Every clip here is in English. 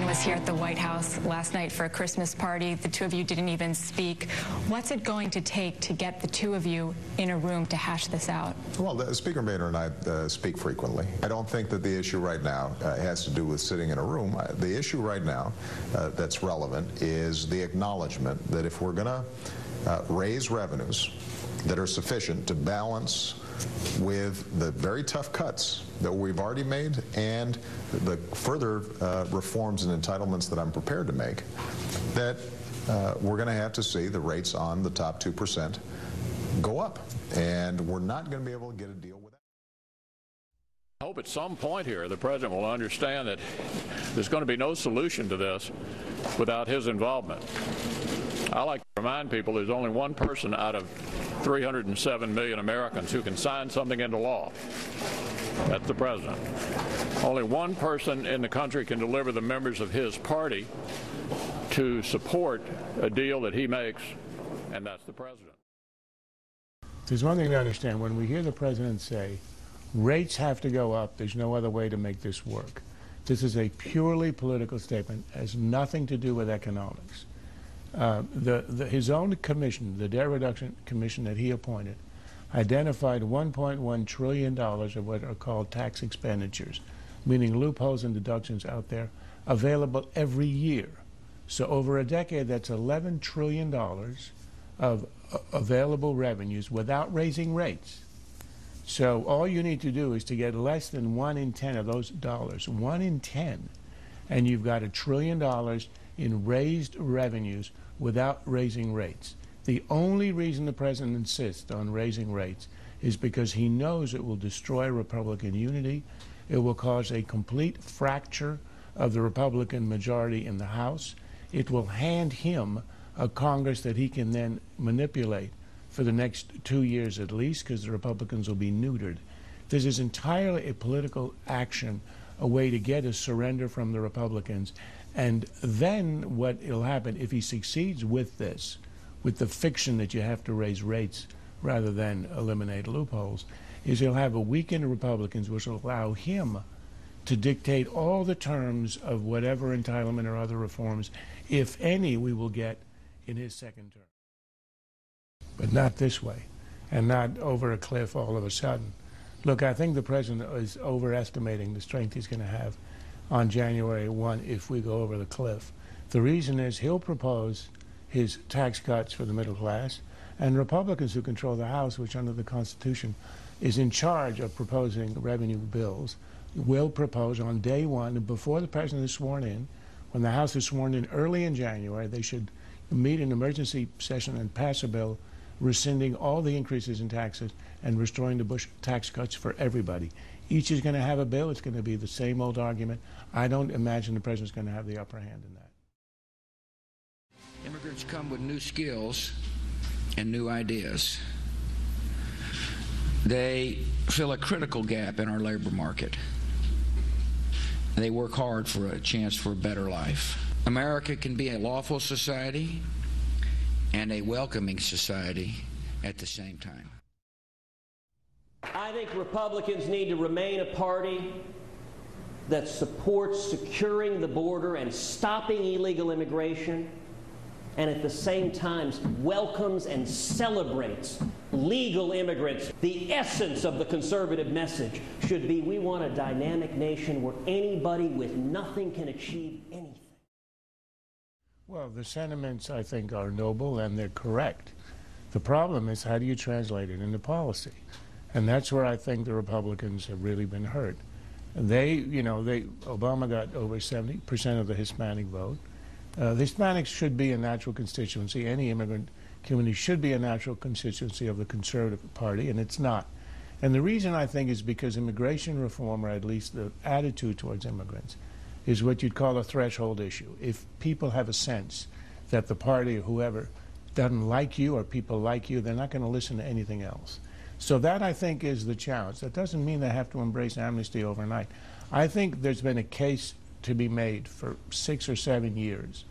was here at the White House last night for a Christmas party. The two of you didn't even speak. What's it going to take to get the two of you in a room to hash this out? Well, Speaker Boehner and I speak frequently. I don't think that the issue right now has to do with sitting in a room. The issue right now that's relevant is the acknowledgement that if we're going to raise revenues that are sufficient to balance with the very tough cuts that we've already made and the further reforms and entitlements that I'm prepared to make, that we're going to have to see the rates on the top 2% go up. And we're not going to be able to get a deal with that. I hope at some point here the President will understand that there's going to be no solution to this without his involvement. I like to remind people there's only one person out of 307 million Americans who can sign something into law. That's the President. Only one person in the country can deliver the members of his party to support a deal that he makes, and that's the President. There's one thing to understand. When we hear the President say, rates have to go up, there's no other way to make this work. This is a purely political statement, has nothing to do with economics. His own commission, the Debt Reduction Commission that he appointed, identified $1.1 trillion of what are called tax expenditures, meaning loopholes and deductions out there available every year. So over a decade, that's $11 trillion of available revenues without raising rates. So all you need to do is to get less than 1 in 10 of those dollars, 1 in 10, and you've got $1 trillion in raised revenues without raising rates. The only reason the President insists on raising rates is because he knows it will destroy Republican unity. It will cause a complete fracture of the Republican majority in the House. It will hand him a Congress that he can then manipulate for the next 2 years at least, because the Republicans will be neutered. This is entirely a political action, a way to get a surrender from the Republicans. And then what will happen if he succeeds with this, with the fiction that you have to raise rates rather than eliminate loopholes, is he'll have a weakened Republicans, which will allow him to dictate all the terms of whatever entitlement or other reforms, if any, we will get in his second term. But not this way, and not over a cliff all of a sudden. Look, I think the President is overestimating the strength he's going to have on January 1 if we go over the cliff. The reason is he'll propose his tax cuts for the middle class, and Republicans who control the House, which under the Constitution is in charge of proposing revenue bills, will propose on day one, before the President is sworn in. When the House is sworn in early in January, they should meet in emergency session and pass a bill rescinding all the increases in taxes and restoring the Bush tax cuts for everybody. Each is going to have a bill. It's going to be the same old argument. I don't imagine the President's going to have the upper hand in that. Immigrants come with new skills and new ideas. They fill a critical gap in our labor market. They work hard for a chance for a better life. America can be a lawful society and a welcoming society at the same time. I think Republicans need to remain a party that supports securing the border and stopping illegal immigration, and at the same time welcomes and celebrates legal immigrants. The essence of the conservative message should be we want a dynamic nation where anybody with nothing can achieve anything. Well, the sentiments, I think, are noble and they're correct. The problem is, how do you translate it into policy? And that's where I think the Republicans have really been hurt. Obama got over 70% of the Hispanic vote. The Hispanics should be a natural constituency. Any immigrant community should be a natural constituency of the Conservative Party, and it's not. And the reason, I think, is because immigration reform, or at least the attitude towards immigrants, is what you'd call a threshold issue. If people have a sense that the party or whoever doesn't like you or people like you, they're not going to listen to anything else. So that, I think, is the challenge. That doesn't mean they have to embrace amnesty overnight. I think there's been a case to be made for 6 or 7 years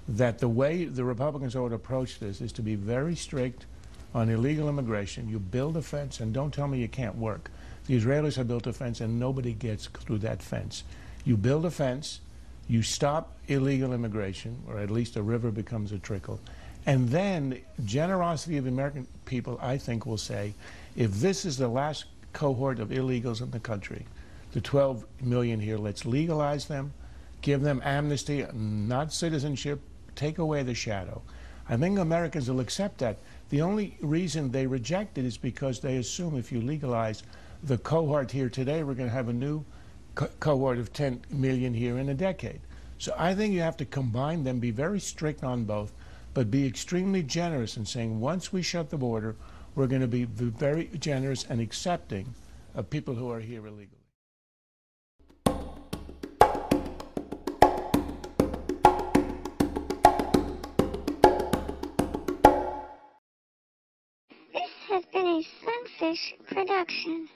that the way the Republicans ought to approach this is to be very strict on illegal immigration. You build a fence, and don't tell me you can't work. The Israelis have built a fence, and nobody gets through that fence. You build a fence, You stop illegal immigration, or at least a river becomes a trickle. And then generosity of the American people, I think, will say, if this is the last cohort of illegals in the country, the 12 million here, let's legalize them, give them amnesty, not citizenship, take away the shadow. I think Americans will accept that. The only reason they reject it is because they assume if you legalize the cohort here today, we're going to have a new cohort of 10 million here in a decade. So I think you have to combine them, be very strict on both, but be extremely generous in saying once we shut the border, we're going to be very generous and accepting of people who are here illegally. This has been a Sunfish production.